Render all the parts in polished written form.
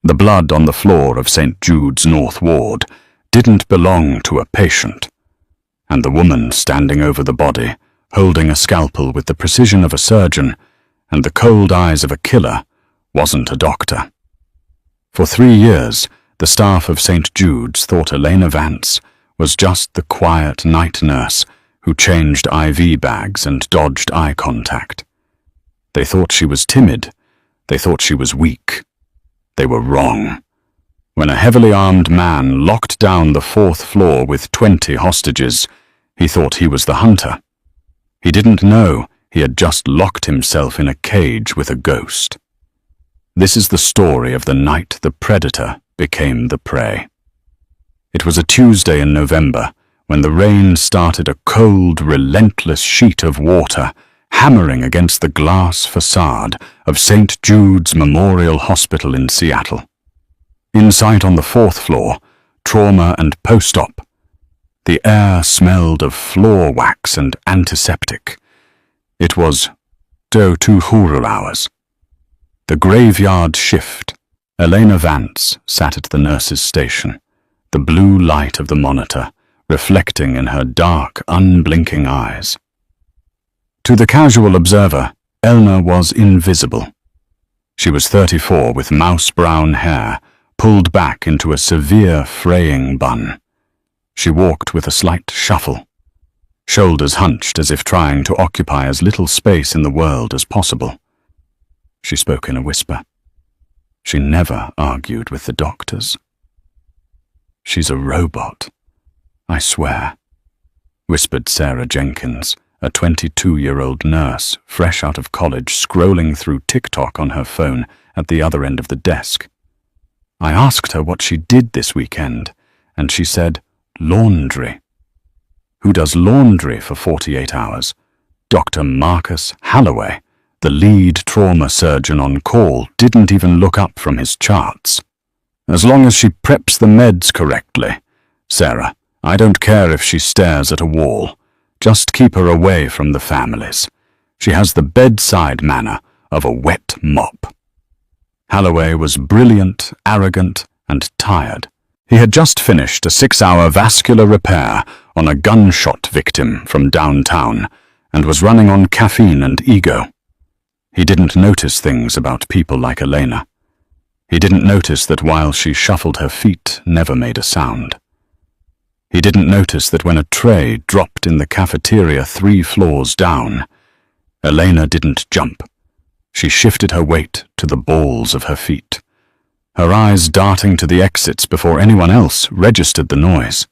The blood on the floor of St. Jude's North Ward didn't belong to a patient, and the woman standing over the body, holding a scalpel with the precision of a surgeon and the cold eyes of a killer, wasn't a doctor. For 3 years, the staff of St. Jude's thought Elena Vance was just the quiet night nurse who changed IV bags and dodged eye contact. They thought she was timid. They thought she was weak. They were wrong. When a heavily armed man locked down the 4th floor with 20 hostages, he thought he was the hunter. He didn't know he had just locked himself in a cage with a ghost. This is the story of the night the predator became the prey. It was a Tuesday in November when the rain started a cold, relentless sheet of water hammering against the glass facade of St. Jude's Memorial Hospital in Seattle. In sight on the 4th floor, trauma and post-op, the air smelled of floor wax and antiseptic. It was do 2 hours. The graveyard shift. Elena Vance sat at the nurse's station, the blue light of the monitor reflecting in her dark, unblinking eyes. To the casual observer, Elna was invisible. She was 34 with mouse-brown hair, pulled back into a severe fraying bun. She walked with a slight shuffle, shoulders hunched as if trying to occupy as little space in the world as possible. She spoke in a whisper. She never argued with the doctors. "She's a robot, I swear," whispered Sarah Jenkins, a 22-year-old nurse, fresh out of college, scrolling through TikTok on her phone at the other end of the desk. "I asked her what she did this weekend, and she said, laundry." Who does laundry for 48 hours? Dr. Marcus Halloway, the lead trauma surgeon on call, didn't even look up from his charts. "As long as she preps the meds correctly, Sarah, I don't care if she stares at a wall. Just keep her away from the families. She has the bedside manner of a wet mop." Halloway was brilliant, arrogant, and tired. He had just finished a 6-hour vascular repair on a gunshot victim from downtown and was running on caffeine and ego. He didn't notice things about people like Elena. He didn't notice that while she shuffled her feet, never made a sound. He didn't notice that when a tray dropped in the cafeteria 3 floors down, Elena didn't jump. She shifted her weight to the balls of her feet, her eyes darting to the exits before anyone else registered the noise.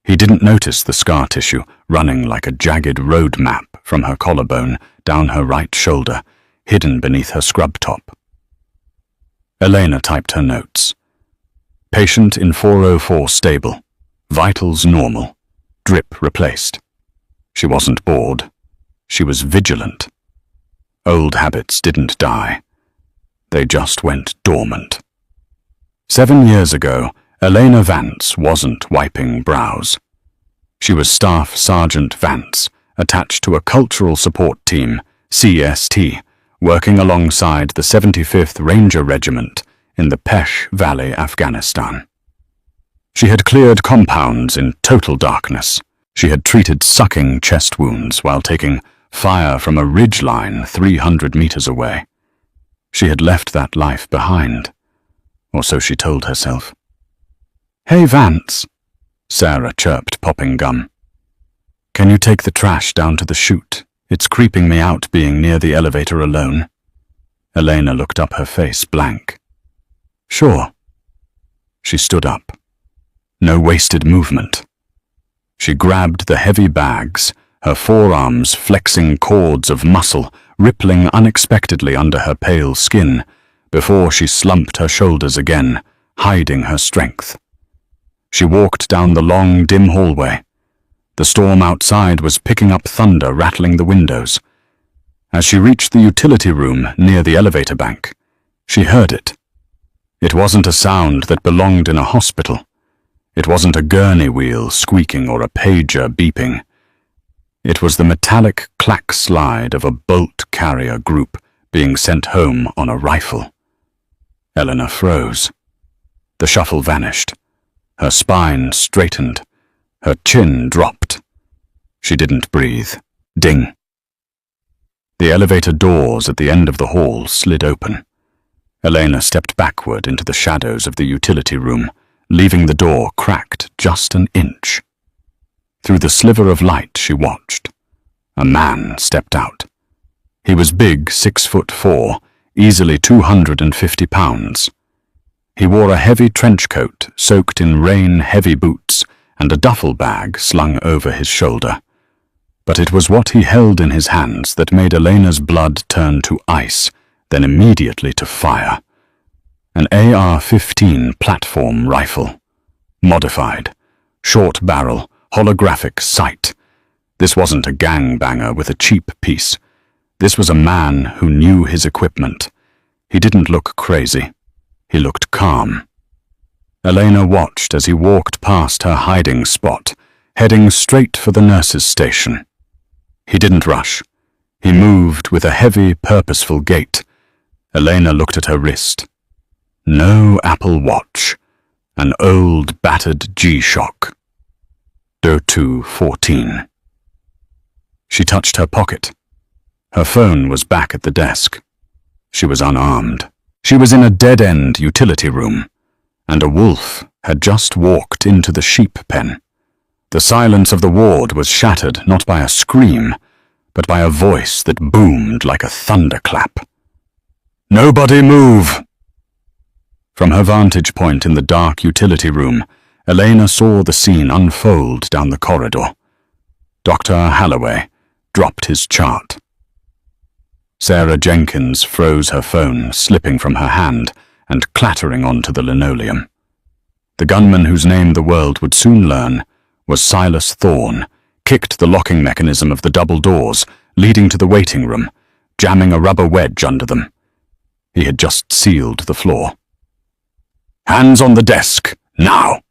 He didn't notice the scar tissue running like a jagged road map from her collarbone down her right shoulder, hidden beneath her scrub top. Elena typed her notes. Patient in 404 stable. Vitals normal. Drip replaced. She wasn't bored. She was vigilant. Old habits didn't die. They just went dormant. 7 years ago, Elena Vance wasn't wiping brows. She was Staff Sergeant Vance, attached to a cultural support team, CST, working alongside the 75th Ranger Regiment in the Pesh Valley, Afghanistan. She had cleared compounds in total darkness. She had treated sucking chest wounds while taking fire from a ridgeline 300 meters away. She had left that life behind, or so she told herself. "Hey, Vance," Sarah chirped, popping gum. "Can you take the trash down to the chute? It's creeping me out being near the elevator alone." Elena looked up, her face blank. "Sure." She stood up. No wasted movement. She grabbed the heavy bags, her forearms flexing cords of muscle rippling unexpectedly under her pale skin, before she slumped her shoulders again, hiding her strength. She walked down the long, dim hallway. The storm outside was picking up thunder, rattling the windows. As she reached the utility room near the elevator bank, she heard it. It wasn't a sound that belonged in a hospital. It wasn't a gurney wheel squeaking or a pager beeping. It was the metallic clack slide of a bolt carrier group being sent home on a rifle. Elena froze. The shuffle vanished. Her spine straightened. Her chin dropped. She didn't breathe. Ding. The elevator doors at the end of the hall slid open. Elena stepped backward into the shadows of the utility room, leaving the door cracked just an inch. Through the sliver of light she watched. A man stepped out. He was big, 6'4", easily 250 pounds. He wore a heavy trench coat soaked in rain, heavy boots, and a duffel bag slung over his shoulder. But it was what he held in his hands that made Elena's blood turn to ice, then immediately to fire. An AR-15 platform rifle. Modified. Short barrel, holographic sight. This wasn't a gangbanger with a cheap piece. This was a man who knew his equipment. He didn't look crazy. He looked calm. Elena watched as he walked past her hiding spot, heading straight for the nurse's station. He didn't rush. He moved with a heavy, purposeful gait. Elena looked at her wrist. No Apple Watch. An old, battered G-Shock. 0214. She touched her pocket. Her phone was back at the desk. She was unarmed. She was in a dead-end utility room, and a wolf had just walked into the sheep pen. The silence of the ward was shattered not by a scream, but by a voice that boomed like a thunderclap. "Nobody move!" From her vantage point in the dark utility room, Elena saw the scene unfold down the corridor. Dr. Holloway dropped his chart. Sarah Jenkins froze her phone, slipping from her hand and clattering onto the linoleum. The gunman whose name the world would soon learn was Silas Thorne, kicked the locking mechanism of the double doors leading to the waiting room, jamming a rubber wedge under them. He had just sealed the floor. "Hands on the desk, now!"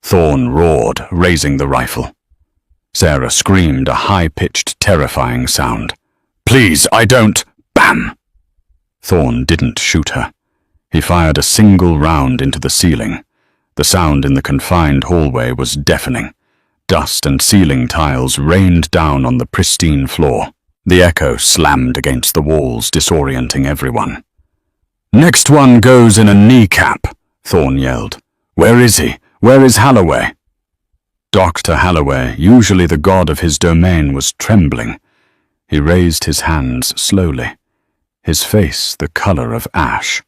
Thorne roared, raising the rifle. Sarah screamed a high-pitched, terrifying sound. "Please, I don't—" Bam! Thorne didn't shoot her. He fired a single round into the ceiling. The sound in the confined hallway was deafening. Dust and ceiling tiles rained down on the pristine floor. The echo slammed against the walls, disorienting everyone. "Next one goes in a kneecap," Thorne yelled. "Where is he? Where is Holloway?" Dr. Holloway, usually the god of his domain, was trembling. He raised his hands slowly, his face the color of ash.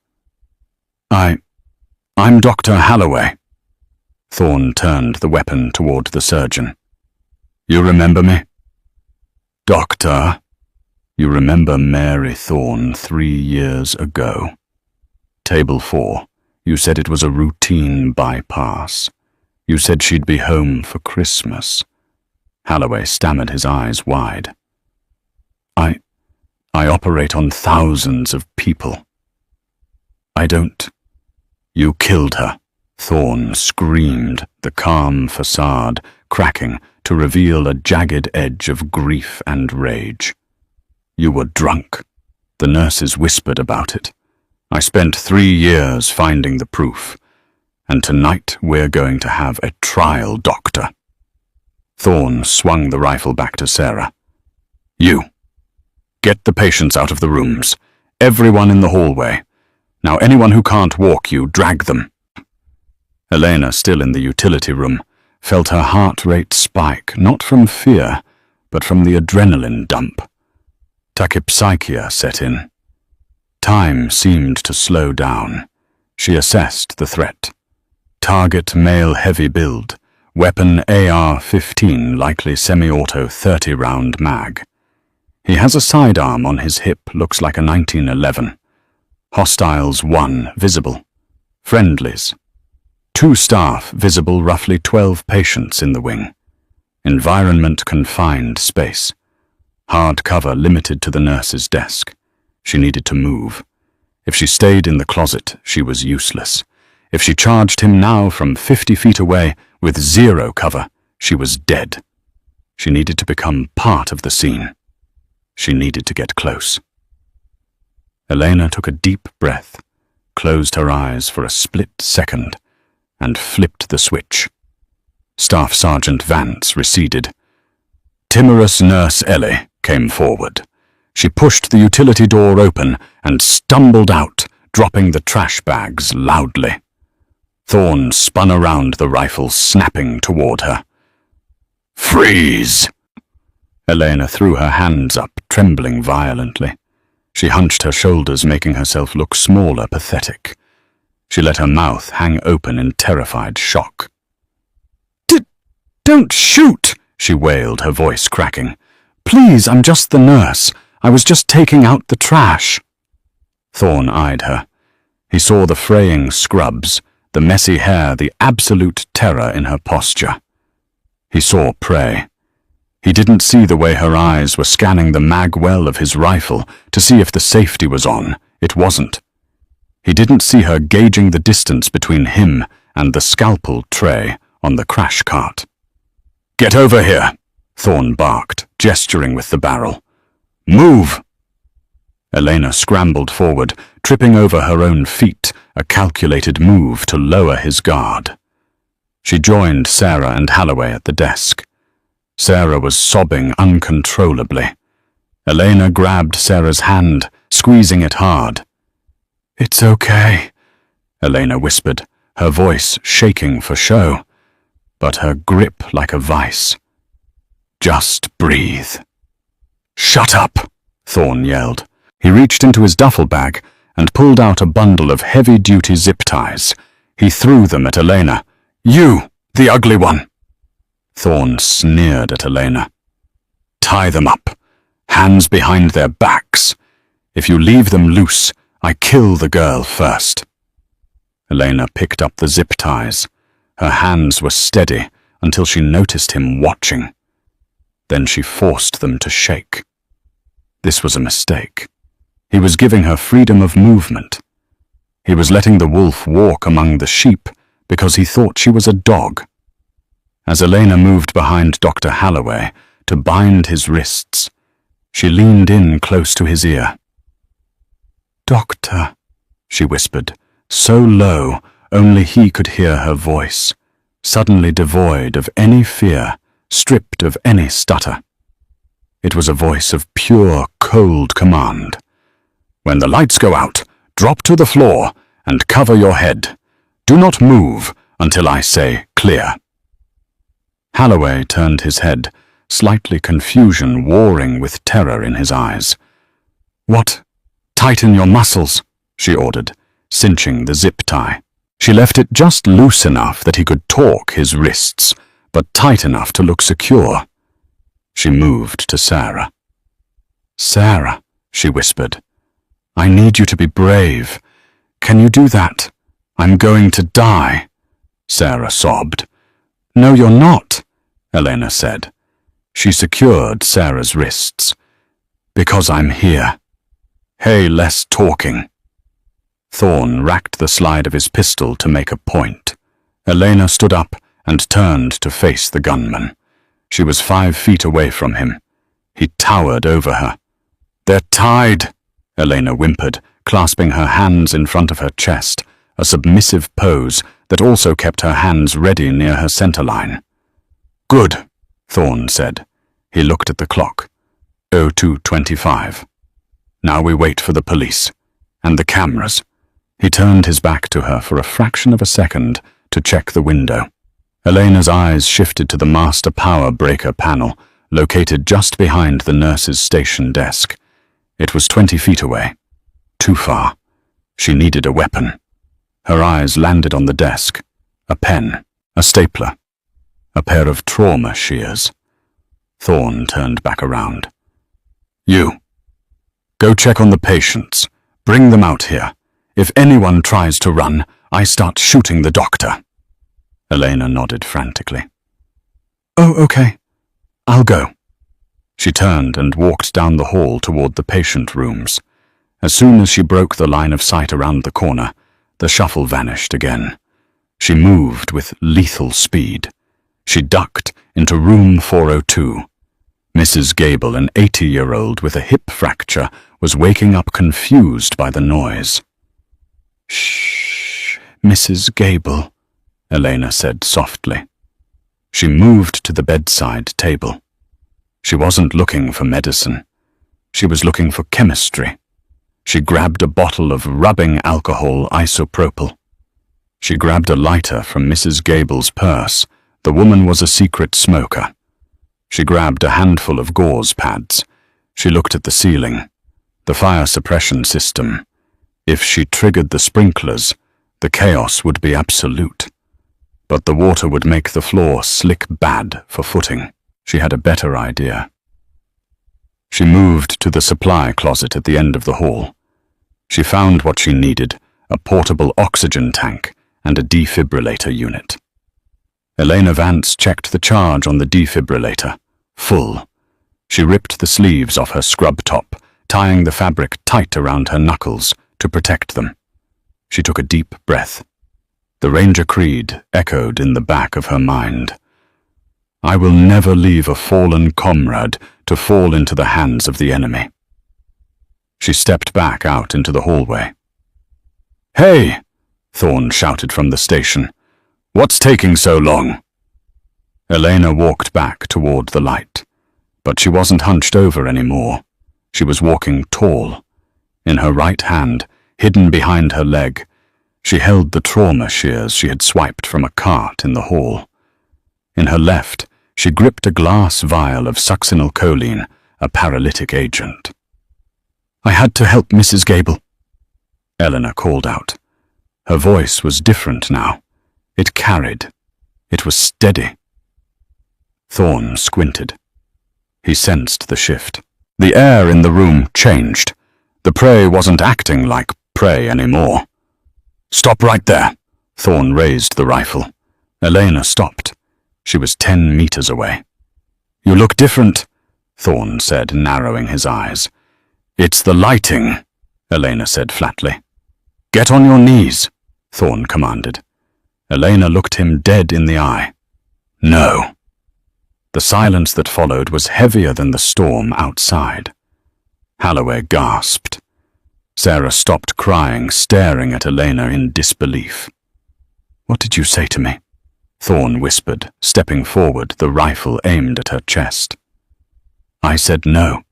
I'm Dr. Holloway." Thorne turned the weapon toward the surgeon. "You remember me?" "Doctor, you remember Mary Thorne 3 years ago. Table 4, you said it was a routine bypass. You said she'd be home for Christmas." Holloway stammered, his eyes wide. I operate on thousands of people. I don't—" "You killed her," Thorne screamed, the calm facade cracking to reveal a jagged edge of grief and rage. "You were drunk. The nurses whispered about it. I spent 3 years finding the proof. And tonight we're going to have a trial, Doctor." Thorne swung the rifle back to Sarah. "You. Get the patients out of the rooms. Everyone in the hallway. Now anyone who can't walk, you drag them." Elena, still in the utility room, felt her heart rate spike, not from fear, but from the adrenaline dump. Tachypsychia set in. Time seemed to slow down. She assessed the threat. Target male heavy build. Weapon AR-15, likely semi-auto 30-round mag. He has a sidearm on his hip, looks like a 1911. Hostiles 1 visible. Friendlies. 2 staff visible, roughly 12 patients in the wing. Environment confined space. Hard cover limited to the nurse's desk. She needed to move. If she stayed in the closet, she was useless. If she charged him now from 50 feet away with 0 cover, she was dead. She needed to become part of the scene. She needed to get close. Elena took a deep breath, closed her eyes for a split second and flipped the switch. Staff Sergeant Vance receded. Timorous Nurse Ellie came forward. She pushed the utility door open and stumbled out, dropping the trash bags loudly. Thorne spun around, the rifle snapping toward her. "Freeze!" Elena threw her hands up, trembling violently. She hunched her shoulders, making herself look smaller, pathetic. She let her mouth hang open in terrified shock. "Don't shoot!" she wailed, her voice cracking. "Please, I'm just the nurse. I was just taking out the trash." Thorne eyed her. He saw the fraying scrubs, the messy hair, the absolute terror in her posture. He saw prey. He didn't see the way her eyes were scanning the mag well of his rifle to see if the safety was on. It wasn't. He didn't see her gauging the distance between him and the scalpel tray on the crash cart. "Get over here," Thorne barked, gesturing with the barrel. "Move!" Elena scrambled forward, tripping over her own feet, a calculated move to lower his guard. She joined Sarah and Halloway at the desk. Sarah was sobbing uncontrollably. Elena grabbed Sarah's hand, squeezing it hard. "It's okay," Elena whispered, her voice shaking for show, but her grip like a vice. "Just breathe." "Shut up!" Thorne yelled. He reached into his duffel bag and pulled out a bundle of heavy-duty zip ties. He threw them at Elena. "You, the ugly one!" Thorne sneered at Elena. "Tie them up, hands behind their backs. If you leave them loose, I kill the girl first." Elena picked up the zip ties. Her hands were steady until she noticed him watching. Then she forced them to shake. This was a mistake. He was giving her freedom of movement. He was letting the wolf walk among the sheep because he thought she was a dog. As Elena moved behind Dr. Halloway to bind his wrists, she leaned in close to his ear. "Doctor," she whispered, so low only he could hear her voice, suddenly devoid of any fear, stripped of any stutter. It was a voice of pure, cold command. "When the lights go out, drop to the floor and cover your head. Do not move until I say clear." Halloway turned his head, slightly confusion warring with terror in his eyes. "What? Tighten your muscles," she ordered, cinching the zip tie. She left it just loose enough that he could torque his wrists, but tight enough to look secure. She moved to Sarah. "Sarah," she whispered, "I need you to be brave. Can you do that? I'm going to die." Sarah sobbed. "No, you're not," Elena said. She secured Sarah's wrists. "Because I'm here. Hey, less talking." Thorne racked the slide of his pistol to make a point. Elena stood up and turned to face the gunman. She was 5 feet away from him. He towered over her. "They're tied," Elena whimpered, clasping her hands in front of her chest, a submissive pose that also kept her hands ready near her centerline. "Good," Thorne said. He looked at the clock. 02:25. "Now we wait for the police. And the cameras." He turned his back to her for a fraction of a second to check the window. Elena's eyes shifted to the master power breaker panel, located just behind the nurse's station desk. It was 20 feet away. Too far. She needed a weapon. Her eyes landed on the desk. A pen, a stapler, a pair of trauma shears. Thorne turned back around. "You. Go check on the patients. Bring them out here. If anyone tries to run, I start shooting the doctor." Elena nodded frantically. "Oh, okay. I'll go." She turned and walked down the hall toward the patient rooms. As soon as she broke the line of sight around the corner, the shuffle vanished again. She moved with lethal speed. She ducked into room 402. Mrs. Gable, an 80-year-old with a hip fracture, was waking up confused by the noise. "Shh, Mrs. Gable," Elena said softly. She moved to the bedside table. She wasn't looking for medicine. She was looking for chemistry. She grabbed a bottle of rubbing alcohol isopropyl. She grabbed a lighter from Mrs. Gable's purse. The woman was a secret smoker. She grabbed a handful of gauze pads. She looked at the ceiling, the fire suppression system. If she triggered the sprinklers, the chaos would be absolute. But the water would make the floor slick bad for footing. She had a better idea. She moved to the supply closet at the end of the hall. She found what she needed, a portable oxygen tank and a defibrillator unit. Elena Vance checked the charge on the defibrillator. Full. She ripped the sleeves off her scrub top, tying the fabric tight around her knuckles to protect them. She took a deep breath. The Ranger Creed echoed in the back of her mind. "I will never leave a fallen comrade to fall into the hands of the enemy." She stepped back out into the hallway. "Hey!" Thorne shouted from the station. "What's taking so long?" Elena walked back toward the light, but she wasn't hunched over anymore. She was walking tall. In her right hand, hidden behind her leg, she held the trauma shears she had swiped from a cart in the hall. In her left, she gripped a glass vial of succinylcholine, a paralytic agent. "I had to help Mrs. Gable," Eleanor called out. Her voice was different now. It carried. It was steady. Thorne squinted. He sensed the shift. The air in the room changed. The prey wasn't acting like prey anymore. "Stop right there!" Thorne raised the rifle. Elena stopped. She was 10 meters away. "You look different," Thorne said, narrowing his eyes. "It's the lighting," Elena said flatly. "Get on your knees," Thorne commanded. Elena looked him dead in the eye. "No." The silence that followed was heavier than the storm outside. Halloway gasped. Sarah stopped crying, staring at Elena in disbelief. "What did you say to me?" Thorne whispered, stepping forward, the rifle aimed at her chest. "I said no,"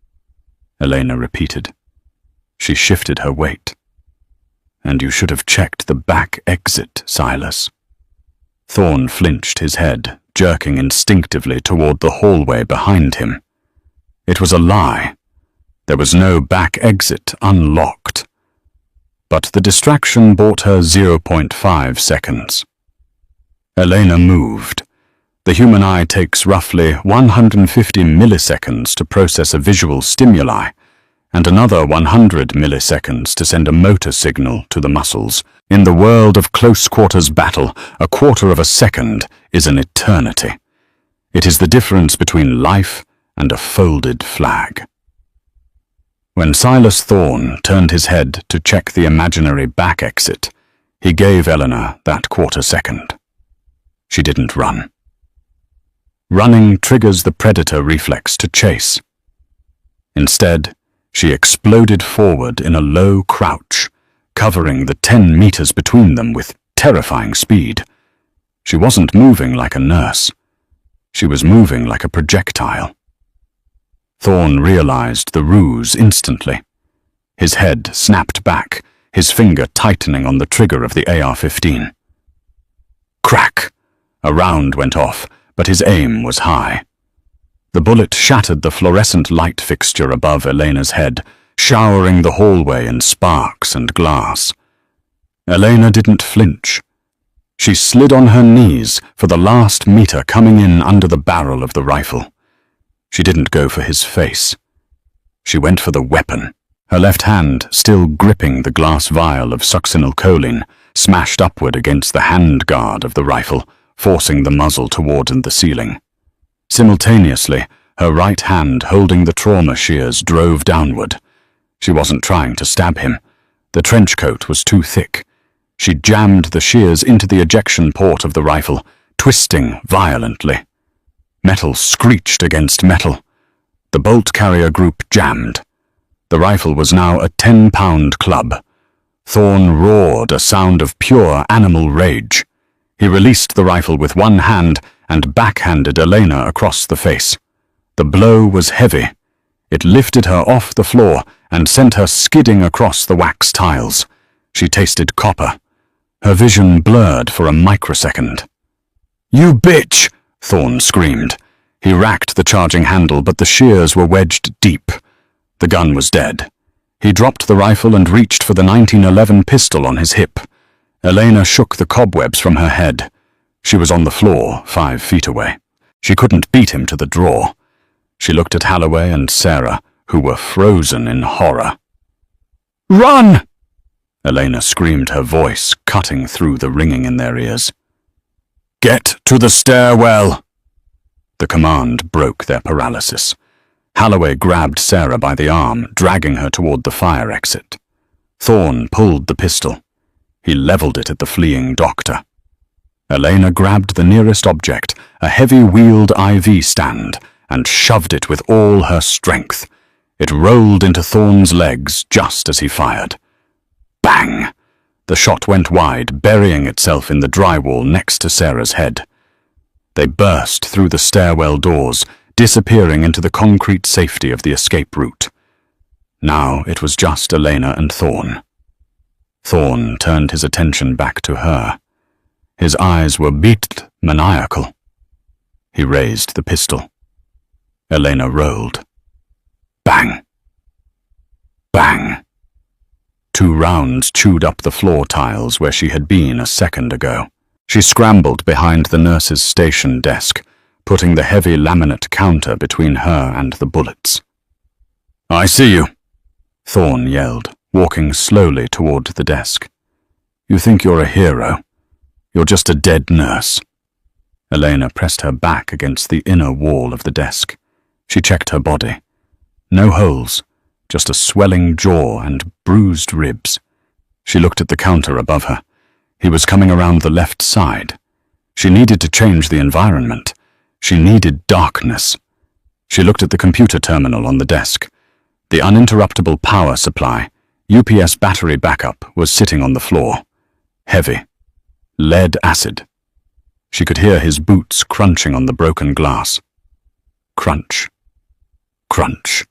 Elena repeated. She shifted her weight. "And you should have checked the back exit, Silas." Thorne flinched his head, jerking instinctively toward the hallway behind him. It was a lie. There was no back exit unlocked. But the distraction bought her 0.5 seconds. Elena moved. The human eye takes roughly 150 milliseconds to process a visual stimuli, and another 100 milliseconds to send a motor signal to the muscles. In the world of close-quarters battle, a quarter of a second is an eternity. It is the difference between life and a folded flag. When Silas Thorne turned his head to check the imaginary back exit, he gave Eleanor that quarter second. She didn't run. Running triggers the predator reflex to chase. Instead, she exploded forward in a low crouch, covering the 10 meters between them with terrifying speed. She wasn't moving like a nurse. She was moving like a projectile. Thorne realized the ruse instantly. His head snapped back, his finger tightening on the trigger of the AR-15. Crack! A round went off, but his aim was high. The bullet shattered the fluorescent light fixture above Elena's head, showering the hallway in sparks and glass. Elena didn't flinch. She slid on her knees for the last meter coming in under the barrel of the rifle. She didn't go for his face. She went for the weapon. Her left hand, still gripping the glass vial of succinylcholine, smashed upward against the handguard of the rifle, forcing the muzzle toward the ceiling. Simultaneously, her right hand holding the trauma shears drove downward. She wasn't trying to stab him. The trench coat was too thick. She jammed the shears into the ejection port of the rifle, twisting violently. Metal screeched against metal. The bolt carrier group jammed. The rifle was now a 10-pound club. Thorn roared, a sound of pure animal rage. He released the rifle with one hand and backhanded Elena across the face. The blow was heavy. It lifted her off the floor and sent her skidding across the wax tiles. She tasted copper. Her vision blurred for a microsecond. "You bitch!" Thorn screamed. He racked the charging handle, but the shears were wedged deep. The gun was dead. He dropped the rifle and reached for the 1911 pistol on his hip. Elena shook the cobwebs from her head. She was on the floor, 5 feet away. She couldn't beat him to the draw. She looked at Holloway and Sarah, who were frozen in horror. "Run!" Elena screamed, her voice cutting through the ringing in their ears. "Get to the stairwell!" The command broke their paralysis. Holloway grabbed Sarah by the arm, dragging her toward the fire exit. Thorn pulled the pistol. He leveled it at the fleeing doctor. Elena grabbed the nearest object, a heavy-wheeled IV stand, and shoved it with all her strength. It rolled into Thorn's legs just as he fired. Bang! The shot went wide, burying itself in the drywall next to Sarah's head. They burst through the stairwell doors, disappearing into the concrete safety of the escape route. Now it was just Elena and Thorn. Thorn turned his attention back to her. His eyes were beat maniacal. He raised the pistol. Elena rolled. Bang! Bang! 2 rounds chewed up the floor tiles where she had been a second ago. She scrambled behind the nurse's station desk, putting the heavy laminate counter between her and the bullets. "I see you," Thorn yelled, walking slowly toward the desk. "You think you're a hero. You're just a dead nurse." Elena pressed her back against the inner wall of the desk. She checked her body. No holes, just a swelling jaw and bruised ribs. She looked at the counter above her. He was coming around the left side. She needed to change the environment. She needed darkness. She looked at the computer terminal on the desk. The uninterruptible power supply, UPS battery backup, was sitting on the floor. Heavy. Lead acid. She could hear his boots crunching on the broken glass. Crunch. Crunch.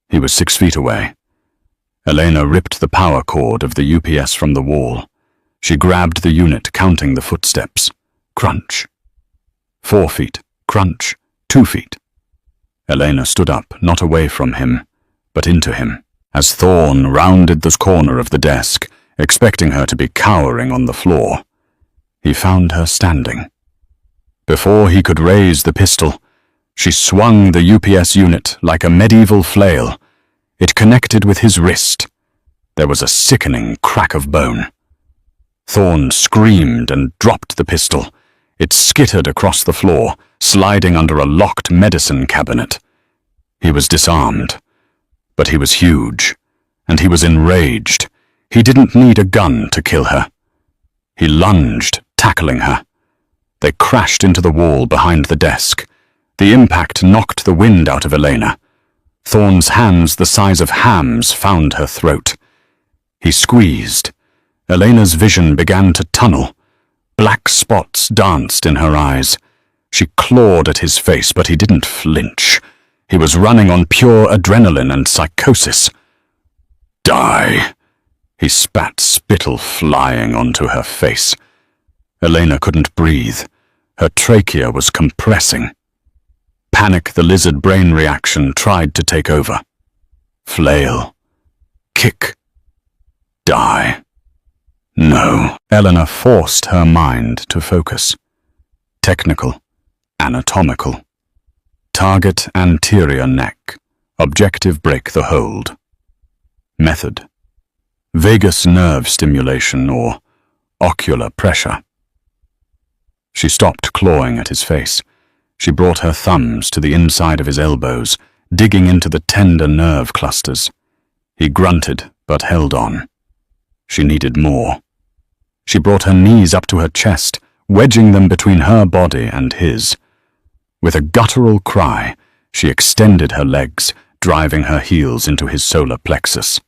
He was 6 feet away. Elena ripped the power cord of the UPS from the wall. She grabbed the unit, counting the footsteps. Crunch. 4 feet. Crunch. 2 feet. Elena stood up, not away from him, but into him, as Thorn rounded the corner of the desk, expecting her to be cowering on the floor. He found her standing. Before he could raise the pistol, she swung the UPS unit like a medieval flail. It connected with his wrist. There was a sickening crack of bone. Thorn screamed and dropped the pistol. It skittered across the floor, sliding under a locked medicine cabinet. He was disarmed, but he was huge, and he was enraged. He didn't need a gun to kill her. He lunged, tackling her. They crashed into the wall behind the desk. The impact knocked the wind out of Elena. Thorn's hands, the size of hams, found her throat. He squeezed. Elena's vision began to tunnel. Black spots danced in her eyes. She clawed at his face, but he didn't flinch. He was running on pure adrenaline and psychosis. "Die!" He spat spittle flying onto her face. Elena couldn't breathe. Her trachea was compressing. Panic, the lizard brain reaction, tried to take over. Flail. Kick. Die. No. Elena forced her mind to focus. Technical. Anatomical. Target anterior neck. Objective break the hold. Method. Vagus nerve stimulation or ocular pressure. She stopped clawing at his face. She brought her thumbs to the inside of his elbows, digging into the tender nerve clusters. He grunted, but held on. She needed more. She brought her knees up to her chest, wedging them between her body and his. With a guttural cry, she extended her legs, driving her heels into his solar plexus.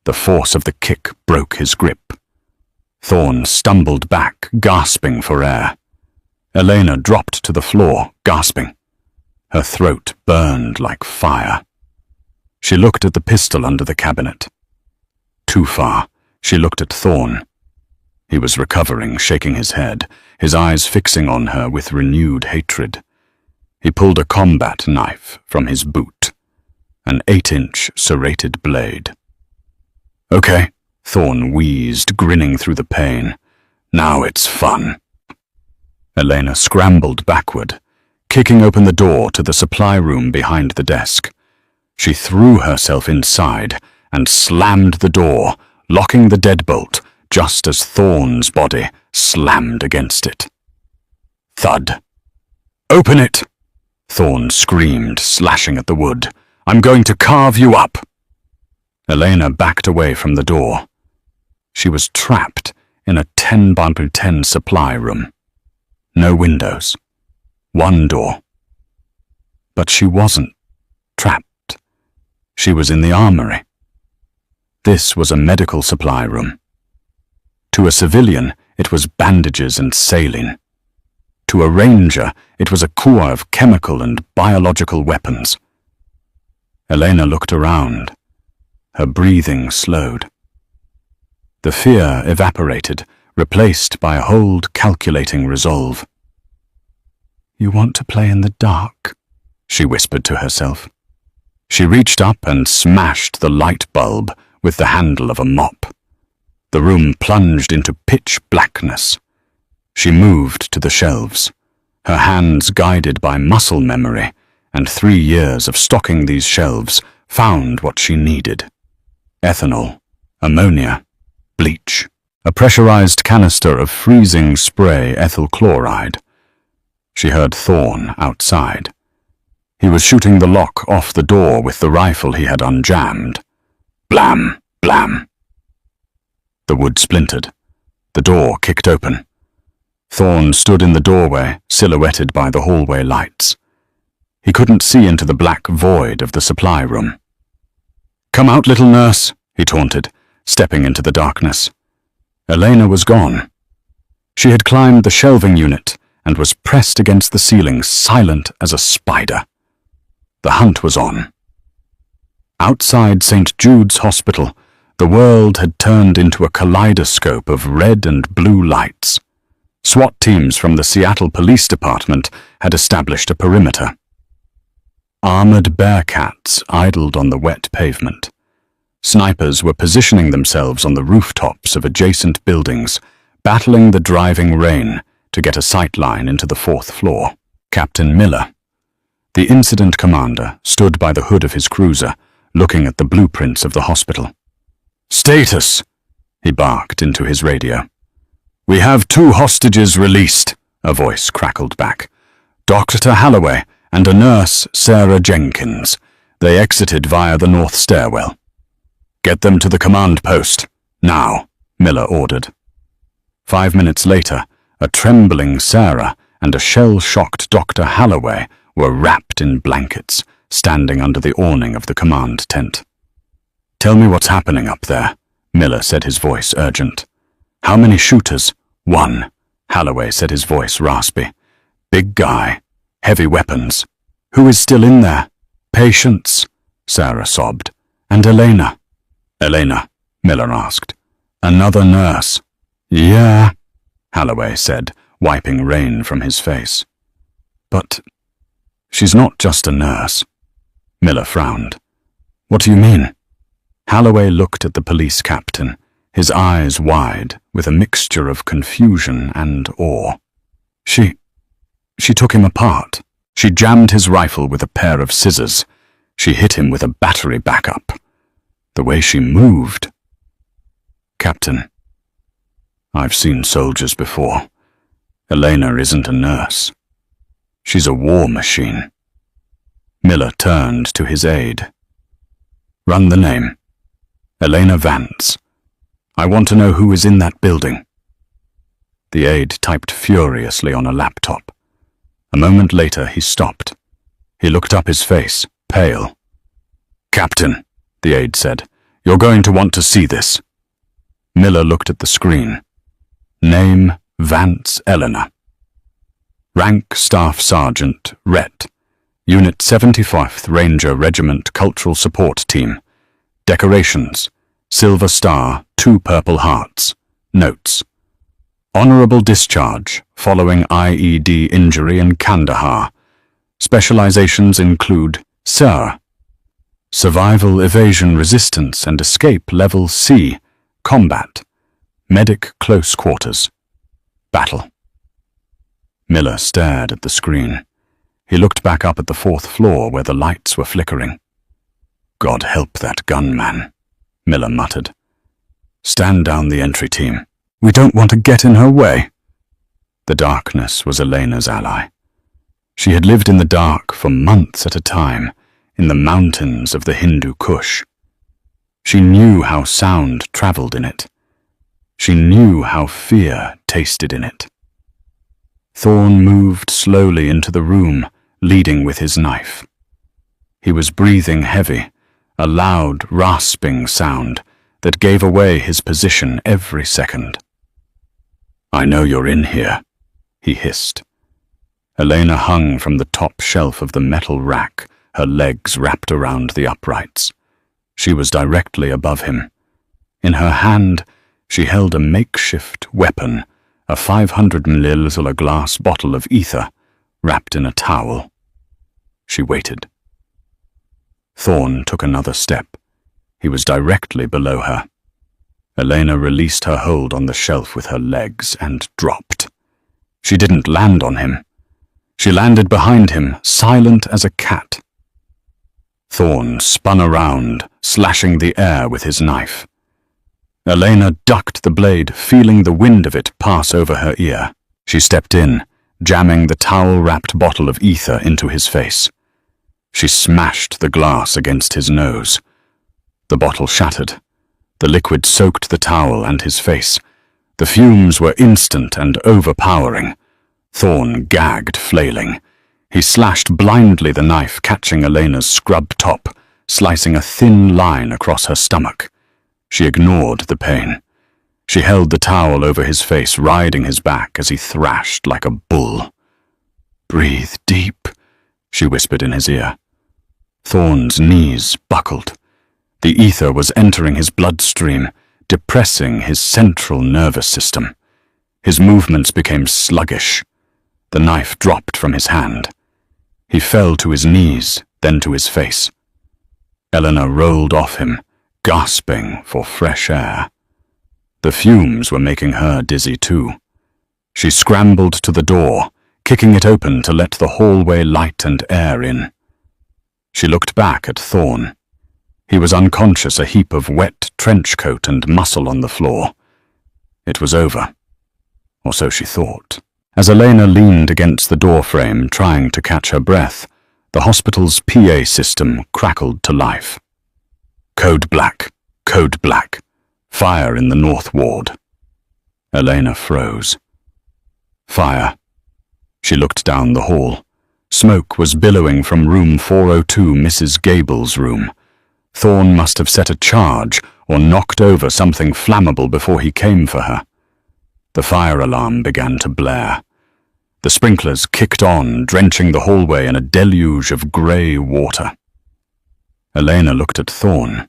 The force of the kick broke his grip. Thorn stumbled back, gasping for air. Elena dropped to the floor, gasping. Her throat burned like fire. She looked at the pistol under the cabinet. Too far, she looked at Thorn. He was recovering, shaking his head, his eyes fixing on her with renewed hatred. He pulled a combat knife from his boot, an 8-inch serrated blade. "Okay," Thorn wheezed, grinning through the pain. "Now it's fun." Elena scrambled backward, kicking open the door to the supply room behind the desk. She threw herself inside and slammed the door, locking the deadbolt just as Thorn's body slammed against it. Thud. "Open it!" Thorn screamed, slashing at the wood. "I'm going to carve you up!" Elena backed away from the door. She was trapped in a 10x10 supply room. No windows. One door. But she wasn't trapped. She was in the armory. This was a medical supply room. To a civilian, it was bandages and saline. To a ranger, it was a corps of chemical and biological weapons. Elena looked around. Her breathing slowed. The fear evaporated, replaced by a hold, calculating resolve. "You want to play in the dark," she whispered to herself. She reached up and smashed the light bulb with the handle of a mop. The room plunged into pitch blackness. She moved to the shelves, her hands guided by muscle memory, and 3 years of stocking these shelves found what she needed. Ethanol, ammonia, bleach, a pressurized canister of freezing spray ethyl chloride. She heard Thorn outside. He was shooting the lock off the door with the rifle he had unjammed. Blam, blam. The wood splintered. The door kicked open. Thorn stood in the doorway, silhouetted by the hallway lights. He couldn't see into the black void of the supply room. "Come out, little nurse," he taunted, stepping into the darkness. Elena was gone. She had climbed the shelving unit and was pressed against the ceiling, silent as a spider. The hunt was on. Outside St. Jude's Hospital, the world had turned into a kaleidoscope of red and blue lights. SWAT teams from the Seattle Police Department had established a perimeter. Armored bearcats idled on the wet pavement. Snipers were positioning themselves on the rooftops of adjacent buildings, battling the driving rain to get a sightline into the 4th floor. Captain Miller, the incident commander, stood by the hood of his cruiser, looking at the blueprints of the hospital. "Status," he barked into his radio. "We have 2 hostages released," a voice crackled back. "Dr. Holloway and a nurse, Sarah Jenkins. They exited via the north stairwell." "Get them to the command post, now," Miller ordered. 5 minutes later, a trembling Sarah and a shell-shocked Dr. Holloway were wrapped in blankets, standing under the awning of the command tent. "Tell me what's happening up there," Miller said, his voice urgent. "How many shooters?" "1," Holloway said, his voice raspy. "Big guy. Heavy weapons. Who is still in there?" "Patients," Sarah sobbed. "And Elena." "Elena?" Miller asked. "Another nurse." "Yeah," Holloway said, wiping rain from his face. "But she's not just a nurse." Miller frowned. "What do you mean?" Holloway looked at the police captain, his eyes wide, with a mixture of confusion and awe. She took him apart. She jammed his rifle with a pair of scissors. She hit him with a battery backup. The way she moved. "Captain, I've seen soldiers before. Elena isn't a nurse. She's a war machine." Miller turned to his aide. "Run the name. Elena Vance. I want to know who is in that building." The aide typed furiously on a laptop. A moment later, he stopped. He looked up, his face pale. "Captain," the aide said, You're going to want to see this. Miller looked at the screen. Name, Vance Eleanor. Rank, Staff Sergeant, Rhett. Unit 75th Ranger Regiment Cultural Support Team. Decorations, Silver Star, 2 Purple Hearts. Notes. Honorable discharge following IED injury in Kandahar. Specializations include Sir. Survival, Evasion, Resistance and Escape Level C. Combat. Medic Close Quarters. Battle. Miller stared at the screen. He looked back up at the 4th floor where the lights were flickering. God help that gunman, Miller muttered. Stand down the entry team. We don't want to get in her way. The darkness was Elena's ally. She had lived in the dark for months at a time, in the mountains of the Hindu Kush. She knew how sound traveled in it. She knew how fear tasted in it. Thorn moved slowly into the room, leading with his knife. He was breathing heavy, a loud, rasping sound that gave away his position every second. I know you're in here, he hissed. Elena hung from the top shelf of the metal rack, her legs wrapped around the uprights. She was directly above him. In her hand, she held a makeshift weapon, a 500 ml glass bottle of ether, wrapped in a towel. She waited. Thorn took another step. He was directly below her. Elena released her hold on the shelf with her legs and dropped. She didn't land on him. She landed behind him, silent as a cat. Thorn spun around, slashing the air with his knife. Elena ducked the blade, feeling the wind of it pass over her ear. She stepped in, jamming the towel-wrapped bottle of ether into his face. She smashed the glass against his nose. The bottle shattered. The liquid soaked the towel and his face. The fumes were instant and overpowering. Thorn gagged, flailing. He slashed blindly, the knife catching Elena's scrub top, slicing a thin line across her stomach. She ignored the pain. She held the towel over his face, riding his back as he thrashed like a bull. Breathe deep, she whispered in his ear. Thorn's knees buckled. The ether was entering his bloodstream, depressing his central nervous system. His movements became sluggish. The knife dropped from his hand. He fell to his knees, then to his face. Eleanor rolled off him, gasping for fresh air. The fumes were making her dizzy too. She scrambled to the door, kicking it open to let the hallway light and air in. She looked back at Thorn. He was unconscious, a heap of wet trench coat and muscle on the floor. It was over, or so she thought. As Elena leaned against the doorframe, trying to catch her breath, the hospital's PA system crackled to life. Code black, fire in the North Ward. Elena froze. Fire. She looked down the hall. Smoke was billowing from room 402, Mrs. Gable's room. Thorn must have set a charge or knocked over something flammable before he came for her. The fire alarm began to blare. The sprinklers kicked on, drenching the hallway in a deluge of grey water. Elena looked at Thorn.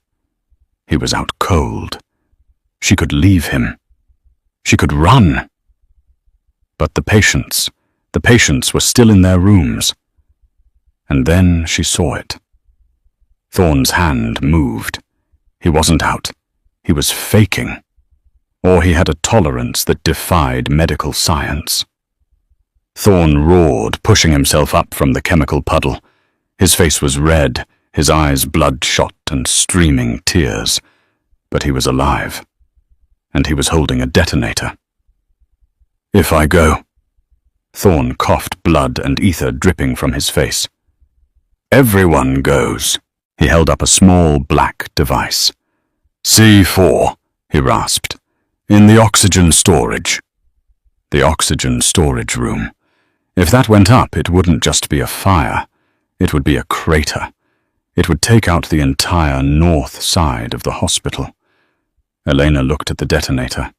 He was out cold. She could leave him. She could run. But the patients were still in their rooms. And then she saw it. Thorn's hand moved. He wasn't out. He was faking. Or he had a tolerance that defied medical science. Thorn roared, pushing himself up from the chemical puddle. His face was red, his eyes bloodshot and streaming tears. But he was alive. And he was holding a detonator. If I go... Thorn coughed, blood and ether dripping from his face. Everyone goes. He held up a small black device. C4, he rasped. In the oxygen storage. The oxygen storage room. If that went up, it wouldn't just be a fire. It would be a crater. It would take out the entire north side of the hospital. Elena looked at the detonator.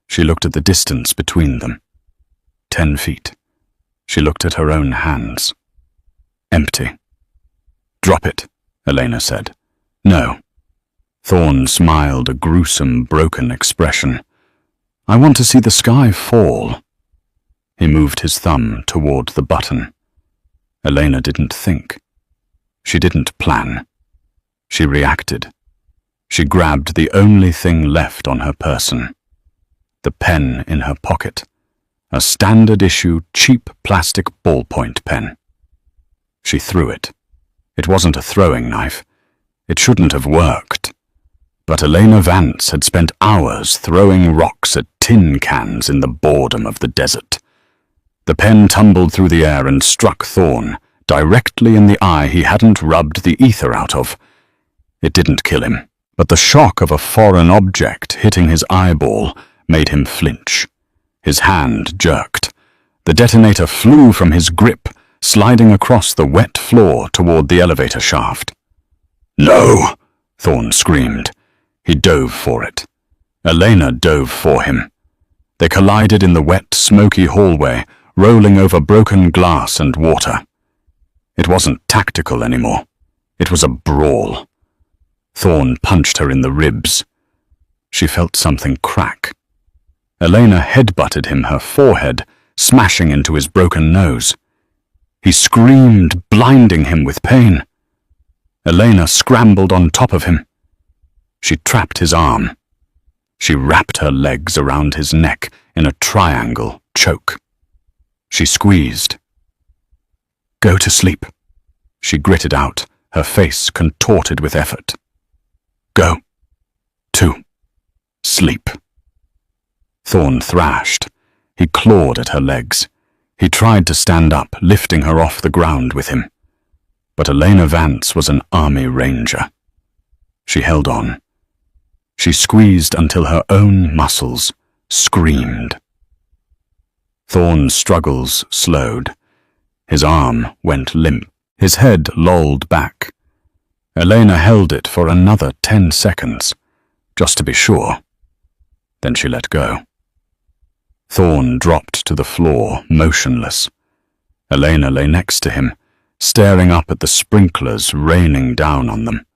She looked at the distance between them. 10 feet. She looked at her own hands. Empty. "Drop it," Elena said. "No." Thorne smiled a gruesome, broken expression. "I want to see the sky fall." He moved his thumb toward the button. Elena didn't think. She didn't plan. She reacted. She grabbed the only thing left on her person. The pen in her pocket. A standard-issue, cheap plastic ballpoint pen. She threw it. It wasn't a throwing knife. It shouldn't have worked. But Elena Vance had spent hours throwing rocks at tin cans in the boredom of the desert. The pen tumbled through the air and struck Thorne, directly in the eye he hadn't rubbed the ether out of. It didn't kill him, but the shock of a foreign object hitting his eyeball made him flinch. His hand jerked. The detonator flew from his grip, sliding across the wet floor toward the elevator shaft. "No!" Thorne screamed. He dove for it. Elena dove for him. They collided in the wet, smoky hallway, rolling over broken glass and water. It wasn't tactical anymore. It was a brawl. Thorne punched her in the ribs. She felt something crack. Elena headbutted him, her forehead smashing into his broken nose. He screamed, blinding him with pain. Elena scrambled on top of him. She trapped his arm. She wrapped her legs around his neck in a triangle choke. She squeezed. "Go to sleep," she gritted out, her face contorted with effort. "Go to sleep." Thorne thrashed. He clawed at her legs. He tried to stand up, lifting her off the ground with him. But Elena Vance was an army ranger. She held on. She squeezed until her own muscles screamed. Thorne's struggles slowed. His arm went limp. His head lolled back. Elena held it for another 10 seconds, just to be sure. Then she let go. Thorne dropped to the floor, motionless. Elena lay next to him, staring up at the sprinklers raining down on them.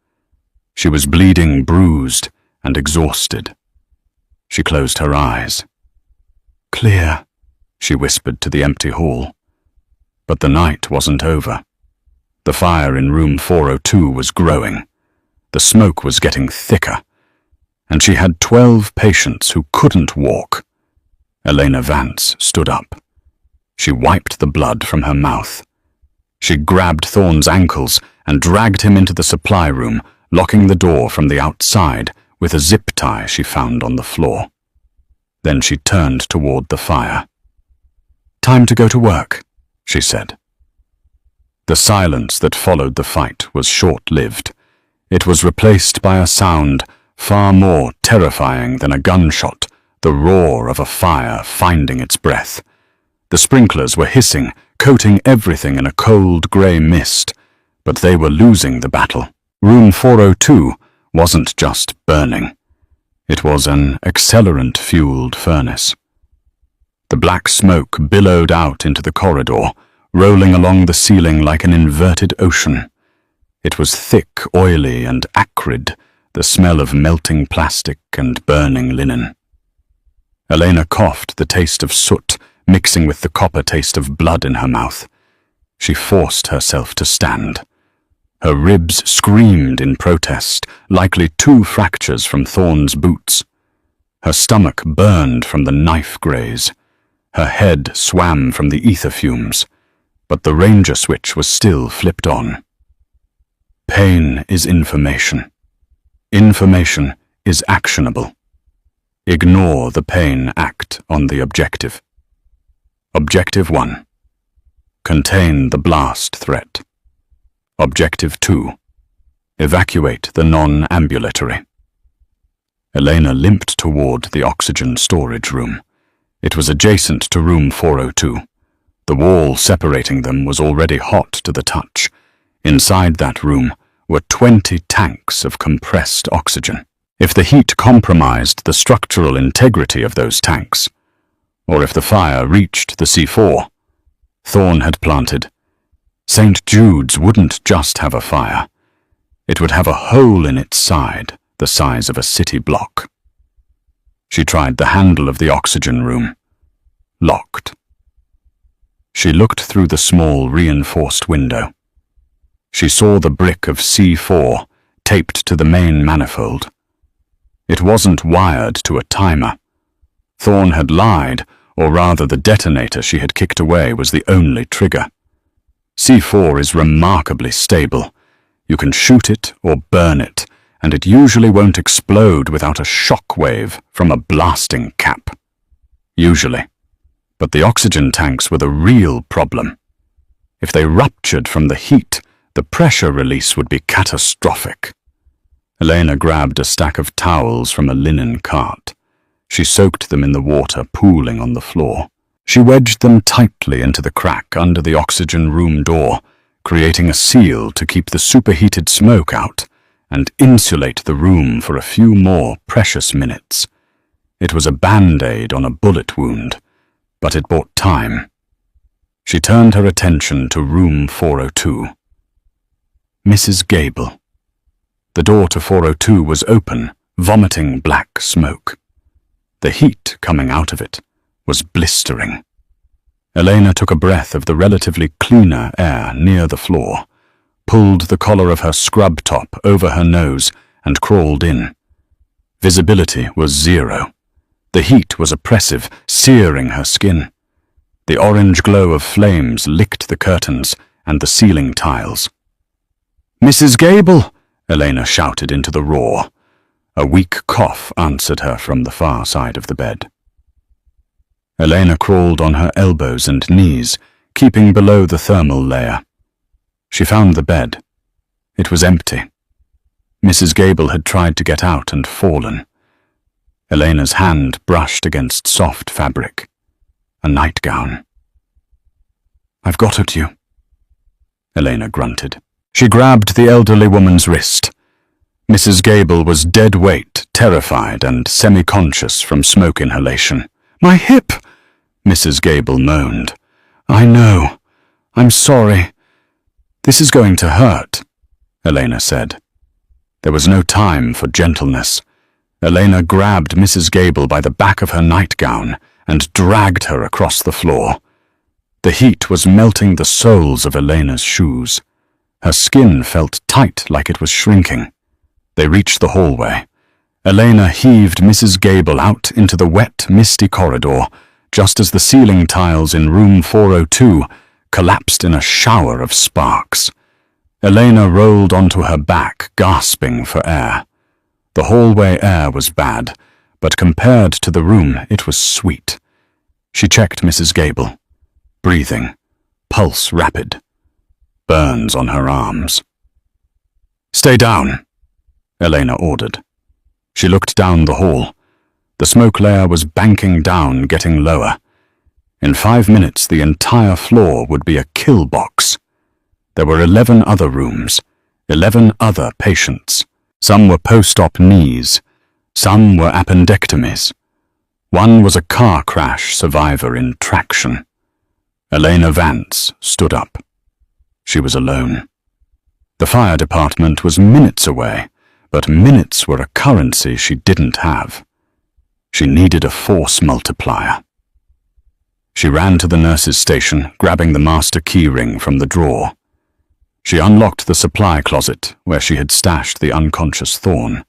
She was bleeding, bruised, and exhausted. She closed her eyes. "Clear," she whispered to the empty hall. But the night wasn't over. The fire in room 402 was growing. The smoke was getting thicker. And she had 12 patients who couldn't walk. Elena Vance stood up. She wiped the blood from her mouth. She grabbed Thorne's ankles and dragged him into the supply room, locking the door from the outside with a zip tie she found on the floor. Then she turned toward the fire. "Time to go to work," she said. The silence that followed the fight was short-lived. It was replaced by a sound far more terrifying than a gunshot, the roar of a fire finding its breath. The sprinklers were hissing, coating everything in a cold grey mist, but they were losing the battle. Room 402 wasn't just burning. It was an accelerant-fueled furnace. The black smoke billowed out into the corridor, rolling along the ceiling like an inverted ocean. It was thick, oily, and acrid, the smell of melting plastic and burning linen. Elena coughed, the taste of soot mixing with the copper taste of blood in her mouth. She forced herself to stand. Her ribs screamed in protest, likely 2 fractures from Thorne's boots. Her stomach burned from the knife graze. Her head swam from the ether fumes, but the ranger switch was still flipped on. Pain is information. Information is actionable. Ignore the pain, act on the objective. Objective 1. Contain the blast threat. Objective 2. Evacuate the non-ambulatory. Elena limped toward the oxygen storage room. It was adjacent to room 402. The wall separating them was already hot to the touch. Inside that room, were 20 tanks of compressed oxygen. If the heat compromised the structural integrity of those tanks, or if the fire reached the C4 Thorne had planted, St. Jude's wouldn't just have a fire. It would have a hole in its side the size of a city block. She tried the handle of the oxygen room. Locked. She looked through the small reinforced window. She saw the brick of C4 taped to the main manifold. It wasn't wired to a timer. Thorne had lied, or rather the detonator she had kicked away was the only trigger. C4 is remarkably stable. You can shoot it or burn it, and it usually won't explode without a shock wave from a blasting cap. Usually. But the oxygen tanks were the real problem. If they ruptured from the heat, the pressure release would be catastrophic. Elena grabbed a stack of towels from a linen cart. She soaked them in the water pooling on the floor. She wedged them tightly into the crack under the oxygen room door, creating a seal to keep the superheated smoke out and insulate the room for a few more precious minutes. It was a band-aid on a bullet wound, but it bought time. She turned her attention to room 402. Mrs. Gable. The door to 402 was open, vomiting black smoke. The heat coming out of it was blistering. Elena took a breath of the relatively cleaner air near the floor, pulled the collar of her scrub top over her nose, and crawled in. Visibility was 0. The heat was oppressive, searing her skin. The orange glow of flames licked the curtains and the ceiling tiles. "Mrs. Gable!" Elena shouted into the roar. A weak cough answered her from the far side of the bed. Elena crawled on her elbows and knees, keeping below the thermal layer. She found the bed. It was empty. Mrs. Gable had tried to get out and fallen. Elena's hand brushed against soft fabric. A nightgown. "I've got at you," Elena grunted. She grabbed the elderly woman's wrist. Mrs. Gable was dead weight, terrified and semi-conscious from smoke inhalation. "My hip!" Mrs. Gable moaned. "I know. I'm sorry. This is going to hurt," Elena said. There was no time for gentleness. Elena grabbed Mrs. Gable by the back of her nightgown and dragged her across the floor. The heat was melting the soles of Elena's shoes. Her skin felt tight like it was shrinking. They reached the hallway. Elena heaved Mrs. Gable out into the wet, misty corridor, just as the ceiling tiles in room 402 collapsed in a shower of sparks. Elena rolled onto her back, gasping for air. The hallway air was bad, but compared to the room, it was sweet. She checked Mrs. Gable. Breathing. Pulse rapid. Burns on her arms. "Stay down," Elena ordered. She looked down the hall. The smoke layer was banking down, getting lower. In 5 minutes, the entire floor would be a kill box. There were 11 other rooms, 11 other patients. Some were post-op knees. Some were appendectomies. One was a car crash survivor in traction. Elena Vance stood up. She was alone. The fire department was minutes away, but minutes were a currency she didn't have. She needed a force multiplier. She ran to the nurse's station, grabbing the master key ring from the drawer. She unlocked the supply closet where she had stashed the unconscious Thorne.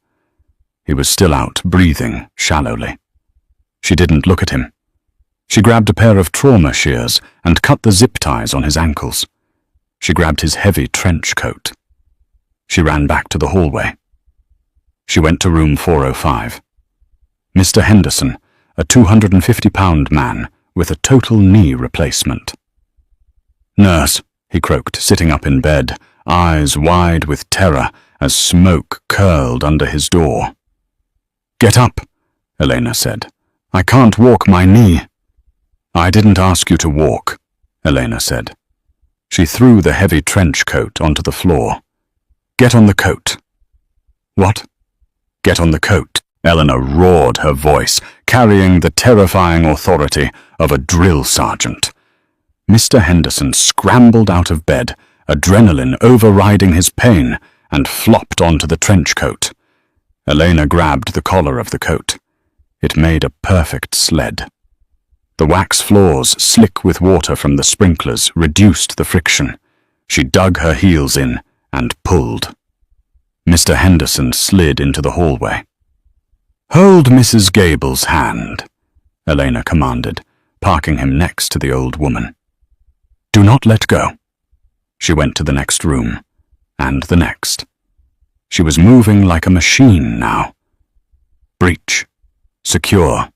He was still out, breathing shallowly. She didn't look at him. She grabbed a pair of trauma shears and cut the zip ties on his ankles. She grabbed his heavy trench coat. She ran back to the hallway. She went to room 405. Mr. Henderson, a 250-pound man with a total knee replacement. "Nurse," he croaked, sitting up in bed, eyes wide with terror as smoke curled under his door. "Get up," Elena said. "I can't walk my knee." "I didn't ask you to walk," Elena said. She threw the heavy trench coat onto the floor. Get on the coat." "What?" "Get on the coat." Eleanor roared her voice, carrying the terrifying authority of a drill sergeant. Mr. Henderson scrambled out of bed, adrenaline overriding his pain, and flopped onto the trench coat. Elena grabbed the collar of the coat. It made a perfect sled. The wax floors, slick with water from the sprinklers, reduced the friction. She dug her heels in and pulled. Mr. Henderson slid into the hallway. "Hold Mrs. Gable's hand," Elena commanded, parking him next to the old woman. "Do not let go." She went to the next room, and the next. She was moving like a machine now. Breach. Secure.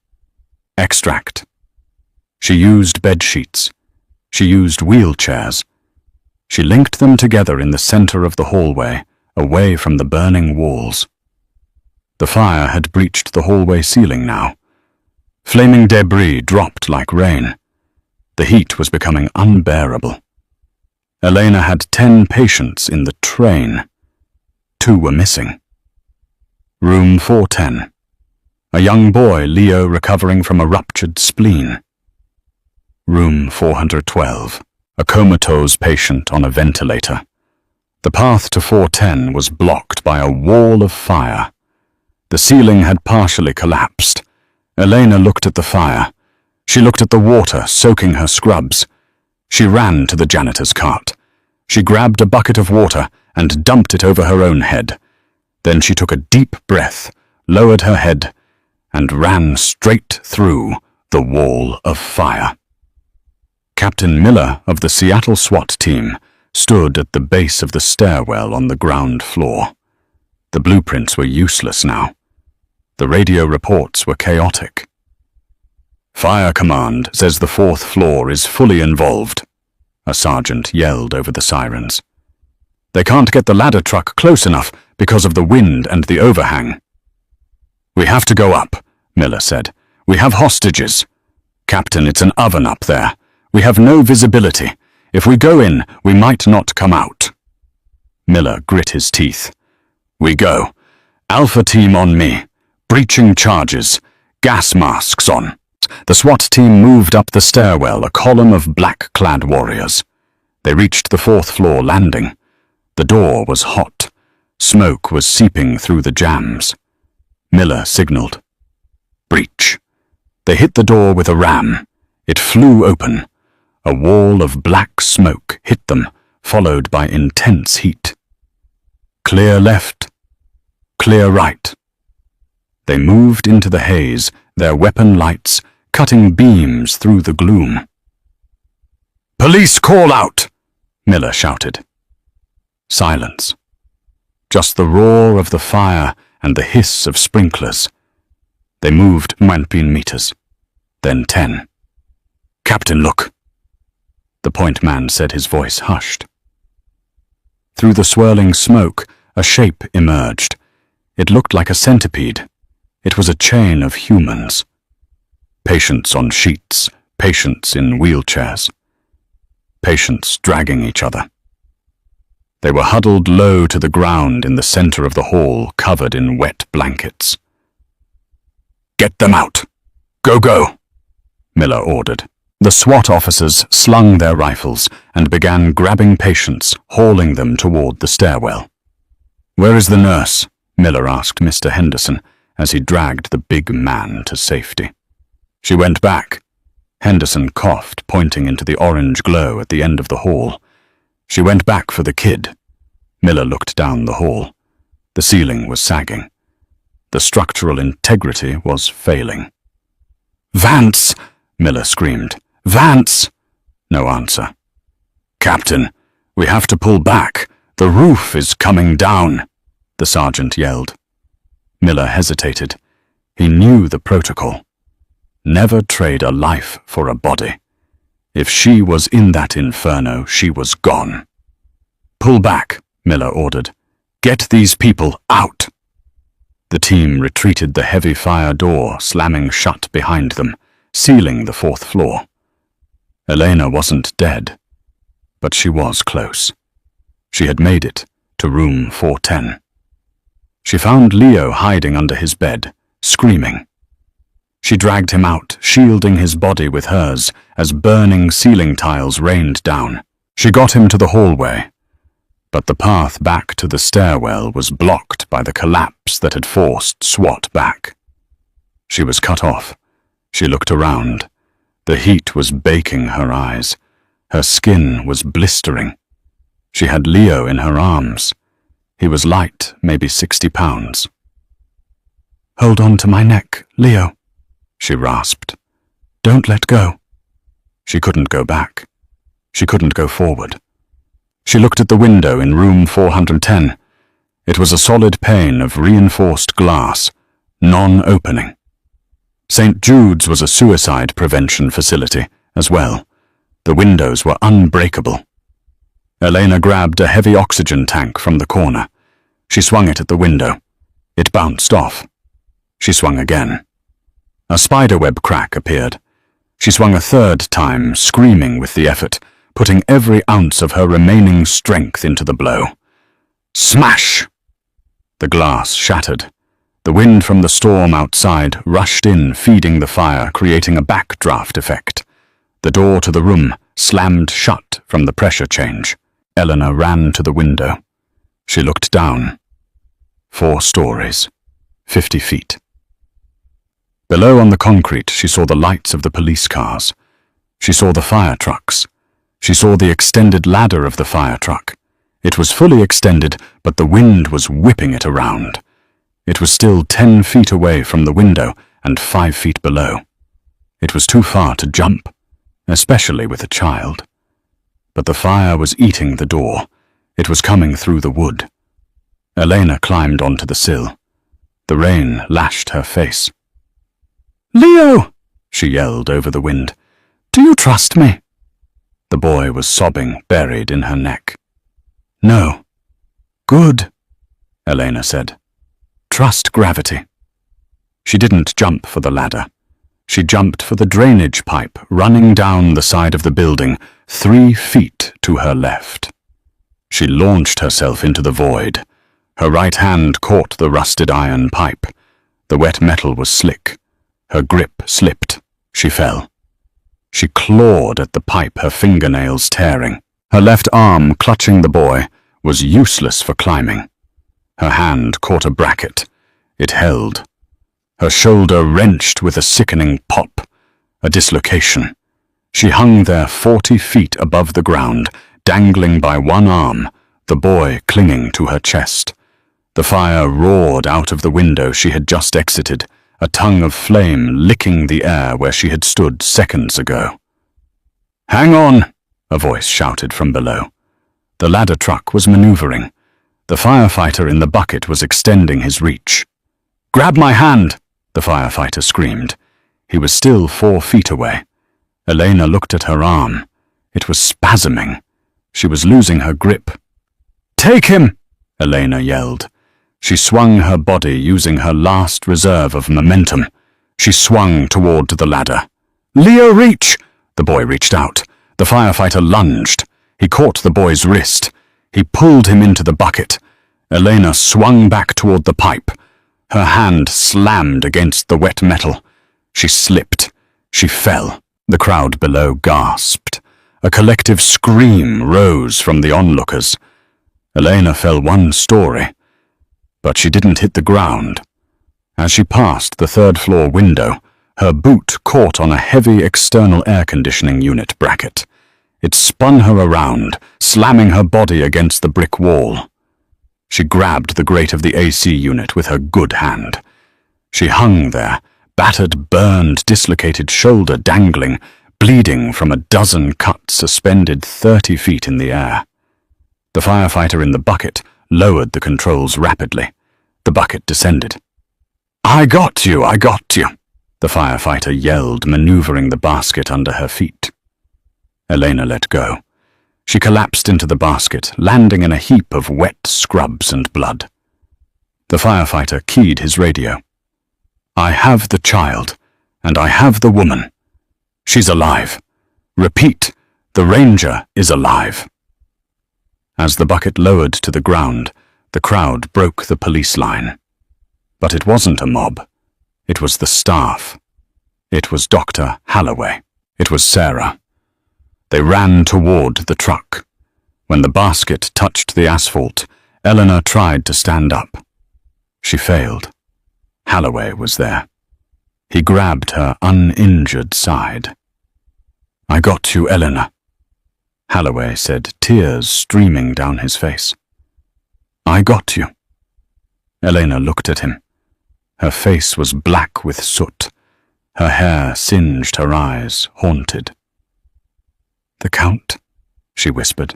Extract. She used bedsheets. She used wheelchairs. She linked them together in the center of the hallway, away from the burning walls. The fire had breached the hallway ceiling now. Flaming debris dropped like rain. The heat was becoming unbearable. Elena had 10 patients in the train. 2 were missing. Room 410. A young boy, Leo, recovering from a ruptured spleen. Room 412. A comatose patient on a ventilator. The path to 410 was blocked by a wall of fire. The ceiling had partially collapsed. Elena looked at the fire. She looked at the water soaking her scrubs. She ran to the janitor's cart. She grabbed a bucket of water and dumped it over her own head. Then she took a deep breath, lowered her head, and ran straight through the wall of fire. Captain Miller of the Seattle SWAT team stood at the base of the stairwell on the ground floor. The blueprints were useless now. The radio reports were chaotic. "Fire Command says the 4th floor is fully involved," a sergeant yelled over the sirens. "They can't get the ladder truck close enough because of the wind and the overhang." "We have to go up," Miller said. "We have hostages. Captain, it's an oven up there. We have no visibility. If we go in, we might not come out." Miller grit his teeth. "We go. Alpha team on me. Breaching charges. Gas masks on." The SWAT team moved up the stairwell, a column of black-clad warriors. They reached the 4th floor landing. The door was hot. Smoke was seeping through the jambs. Miller signaled. Breach. They hit the door with a ram. It flew open. A wall of black smoke hit them, followed by intense heat. Clear left. Clear right. They moved into the haze, their weapon lights cutting beams through the gloom. "Police call out!" Miller shouted. Silence. Just the roar of the fire and the hiss of sprinklers. They moved 19 meters, then 10. "Captain, look!" The point man said, his voice hushed. Through the swirling smoke, a shape emerged. It looked like a centipede. It was a chain of humans. Patients on sheets, patients in wheelchairs. Patients dragging each other. They were huddled low to the ground in the center of the hall, covered in wet blankets. "Get them out! Go, go!" Miller ordered. The SWAT officers slung their rifles and began grabbing patients, hauling them toward the stairwell. "Where is the nurse?" Miller asked Mr. Henderson as he dragged the big man to safety. "She went back." Henderson coughed, pointing into the orange glow at the end of the hall. "She went back for the kid." Miller looked down the hall. The ceiling was sagging. The structural integrity was failing. "Vance!" Miller screamed. "Vance!" No answer. "Captain, we have to pull back. The roof is coming down," the sergeant yelled. Miller hesitated. He knew the protocol. Never trade a life for a body. If she was in that inferno, she was gone. "Pull back," Miller ordered. "Get these people out." The team retreated, the heavy fire door slamming shut behind them, sealing the 4th floor. Elena wasn't dead, but she was close. She had made it to room 410. She found Leo hiding under his bed, screaming. She dragged him out, shielding his body with hers as burning ceiling tiles rained down. She got him to the hallway, but the path back to the stairwell was blocked by the collapse that had forced SWAT back. She was cut off. She looked around. The heat was baking her eyes. Her skin was blistering. She had Leo in her arms. He was light, maybe 60 pounds. "Hold on to my neck, Leo," she rasped. "Don't let go." She couldn't go back. She couldn't go forward. She looked at the window in room 410. It was a solid pane of reinforced glass, non-opening. St. Jude's was a suicide prevention facility as well. The windows were unbreakable. Elena grabbed a heavy oxygen tank from the corner. She swung it at the window. It bounced off. She swung again. A spiderweb crack appeared. She swung a third time, screaming with the effort, putting every ounce of her remaining strength into the blow. Smash! The glass shattered. The wind from the storm outside rushed in, feeding the fire, creating a backdraft effect. The door to the room slammed shut from the pressure change. Elena ran to the window. She looked down. 4 stories, 50 feet. Below on the concrete, she saw the lights of the police cars. She saw the fire trucks. She saw the extended ladder of the fire truck. It was fully extended, but the wind was whipping it around. It was still 10 feet away from the window and 5 feet below. It was too far to jump, especially with a child. But the fire was eating the door. It was coming through the wood. Elena climbed onto the sill. The rain lashed her face. "Leo!" she yelled over the wind. "Do you trust me?" The boy was sobbing, buried in her neck. "No." "Good," Elena said. "Trust gravity." She didn't jump for the ladder. She jumped for the drainage pipe running down the side of the building, 3 feet to her left. She launched herself into the void. Her right hand caught the rusted iron pipe. The wet metal was slick. Her grip slipped. She fell. She clawed at the pipe, her fingernails tearing. Her left arm, clutching the boy, was useless for climbing. Her hand caught a bracket. It held. Her shoulder wrenched with a sickening pop, a dislocation. She hung there 40 feet above the ground, dangling by one arm, the boy clinging to her chest. The fire roared out of the window she had just exited, a tongue of flame licking the air where she had stood seconds ago. "Hang on!" a voice shouted from below. The ladder truck was maneuvering. The firefighter in the bucket was extending his reach. "Grab my hand!" the firefighter screamed. He was still 4 feet away. Elena looked at her arm. It was spasming. She was losing her grip. "Take him!" Elena yelled. She swung her body using her last reserve of momentum. She swung toward the ladder. "Leo, reach!" The boy reached out. The firefighter lunged. He caught the boy's wrist. He pulled him into the bucket. Elena swung back toward the pipe. Her hand slammed against the wet metal. She slipped. She fell. The crowd below gasped. A collective scream rose from the onlookers. Elena fell 1 story, but she didn't hit the ground. As she passed the 3rd-floor window, her boot caught on a heavy external air conditioning unit bracket. It spun her around, slamming her body against the brick wall. She grabbed the grate of the AC unit with her good hand. She hung there, battered, burned, dislocated shoulder dangling, bleeding from a dozen cuts suspended 30 feet in the air. The firefighter in the bucket lowered the controls rapidly. The bucket descended. I got you, the firefighter yelled, maneuvering the basket under her feet. Elena let go. She collapsed into the basket, landing in a heap of wet scrubs and blood. The firefighter keyed his radio. I have the child, and I have the woman. She's alive. Repeat, the ranger is alive. As the bucket lowered to the ground, the crowd broke the police line. But it wasn't a mob. It was the staff. It was Dr. Halloway. It was Sarah. They ran toward the truck. When the basket touched the asphalt, Eleanor tried to stand up. She failed. Halloway was there. He grabbed her uninjured side. "I got you, Eleanor," Halloway said, tears streaming down his face. "I got you." Elena looked at him. Her face was black with soot. Her hair singed her eyes, haunted. "The Count," she whispered.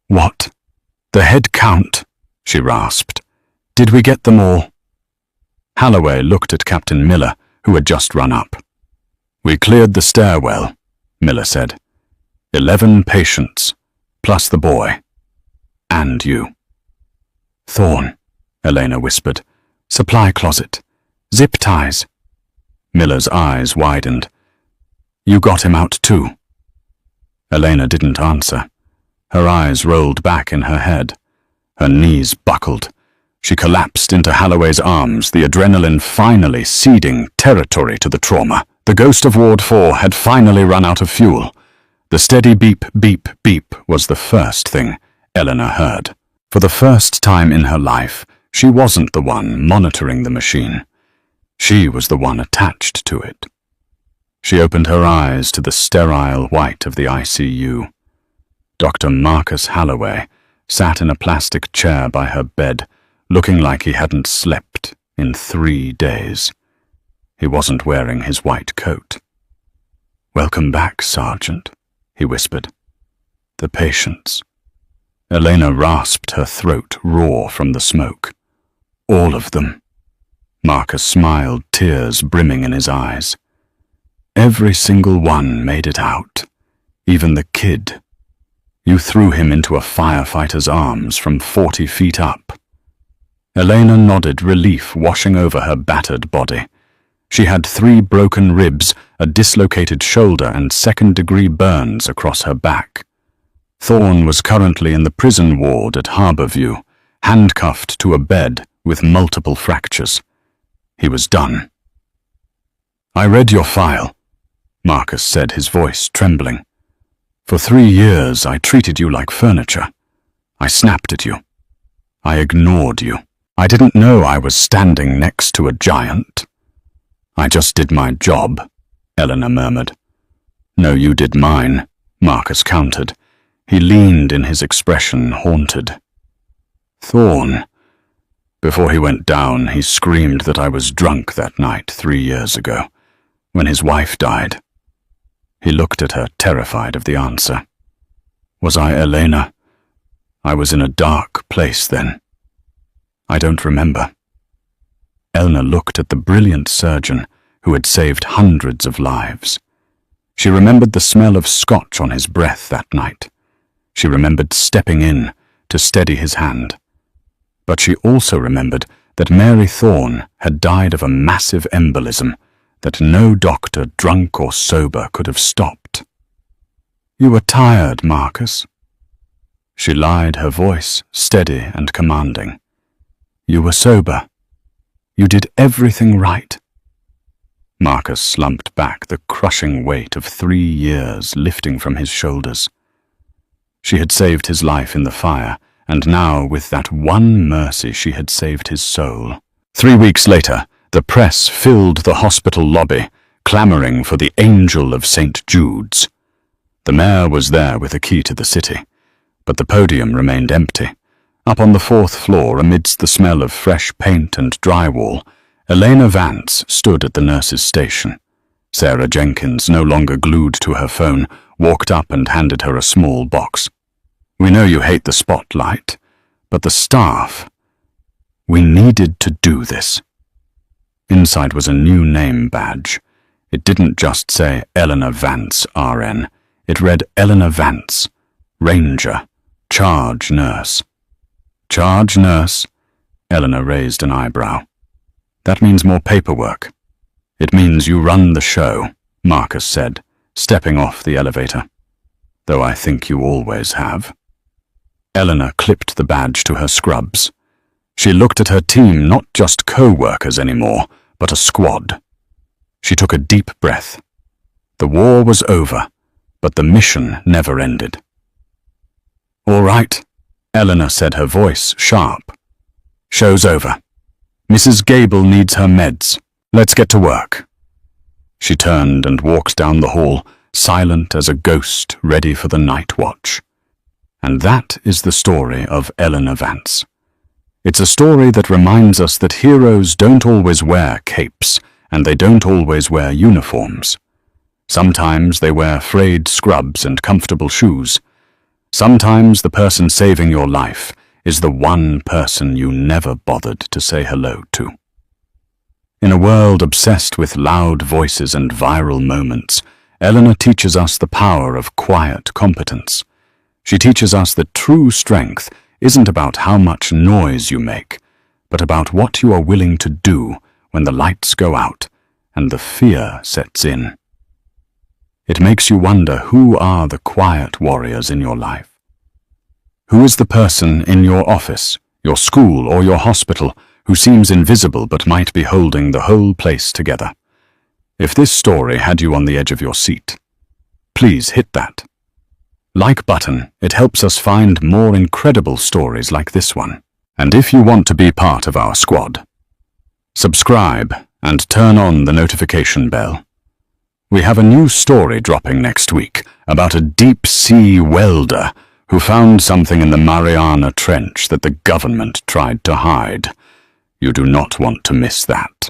"What? The head count?" she rasped. "Did we get them all?" Halloway looked at Captain Miller, who had just run up. "We cleared the stairwell," Miller said. 11 patients, plus the boy. And you." "Thorn," Elena whispered. "Supply closet. Zip ties." Miller's eyes widened. "You got him out too?" Elena didn't answer. Her eyes rolled back in her head. Her knees buckled. She collapsed into Halloway's arms, the adrenaline finally ceding territory to the trauma. The ghost of Ward 4 had finally run out of fuel. The steady beep, beep, beep was the first thing Eleanor heard. For the first time in her life, she wasn't the one monitoring the machine. She was the one attached to it. She opened her eyes to the sterile white of the ICU. Dr. Marcus Halloway sat in a plastic chair by her bed, looking like he hadn't slept in 3 days. He wasn't wearing his white coat. "Welcome back, Sergeant," he whispered. "The patients." Elena rasped, her throat raw from the smoke. "All of them." Marcus smiled, tears brimming in his eyes. "Every single one made it out. Even the kid. You threw him into a firefighter's arms from 40 feet up." Elena nodded, relief washing over her battered body. She had 3 broken ribs, a dislocated shoulder, and second-degree burns across her back. Thorn was currently in the prison ward at Harborview, handcuffed to a bed with multiple fractures. He was done. "I read your file," Marcus said, his voice trembling. "For 3 years I treated you like furniture. I snapped at you. I ignored you. I didn't know I was standing next to a giant." "I just did my job," Eleanor murmured. "No, you did mine," Marcus countered. He leaned in, his expression haunted. "Thorn." Before he went down, he screamed that I was drunk that night 3 years ago, when his wife died. He looked at her, terrified of the answer. "Was I Elena? I was in a dark place then. I don't remember." Eleanor looked at the brilliant surgeon who had saved hundreds of lives. She remembered the smell of scotch on his breath that night. She remembered stepping in to steady his hand. But she also remembered that Mary Thorne had died of a massive embolism that no doctor, drunk or sober, could have stopped. "You were tired, Marcus." She lied, her voice steady and commanding. "You were sober. You did everything right." Marcus slumped back, the crushing weight of 3 years lifting from his shoulders. She had saved his life in the fire, and now, with that one mercy, she had saved his soul. 3 weeks later, the press filled the hospital lobby, clamoring for the Angel of St. Jude's. The mayor was there with a key to the city, but the podium remained empty. Up on the 4th floor, amidst the smell of fresh paint and drywall, Elena Vance stood at the nurse's station. Sarah Jenkins, no longer glued to her phone, walked up and handed her a small box. "We know you hate the spotlight, but the staff, we needed to do this." Inside was a new name badge. It didn't just say Eleanor Vance, RN. It read Eleanor Vance, Ranger, Charge Nurse. "Charge Nurse?" Eleanor raised an eyebrow. "That means more paperwork." "It means you run the show," Marcus said, stepping off the elevator. "Though I think you always have." Eleanor clipped the badge to her scrubs. She looked at her team not just co-workers anymore, but a squad. She took a deep breath. The war was over, but the mission never ended. "All right," Eleanor said, her voice sharp. "Show's over. Mrs. Gable needs her meds. Let's get to work." She turned and walked down the hall, silent as a ghost ready for the night watch. And that is the story of Eleanor Vance. It's a story that reminds us that heroes don't always wear capes, and they don't always wear uniforms. Sometimes they wear frayed scrubs and comfortable shoes. Sometimes the person saving your life is the one person you never bothered to say hello to. In a world obsessed with loud voices and viral moments, Eleanor teaches us the power of quiet competence. She teaches us that true strength isn't about how much noise you make, but about what you are willing to do when the lights go out and the fear sets in. It makes you wonder, who are the quiet warriors in your life? Who is the person in your office, your school, or your hospital who seems invisible but might be holding the whole place together? If this story had you on the edge of your seat, please hit that like button. It helps us find more incredible stories like this one. And if you want to be part of our squad, subscribe and turn on the notification bell. We have a new story dropping next week about a deep-sea welder who found something in the Mariana Trench that the government tried to hide. You do not want to miss that.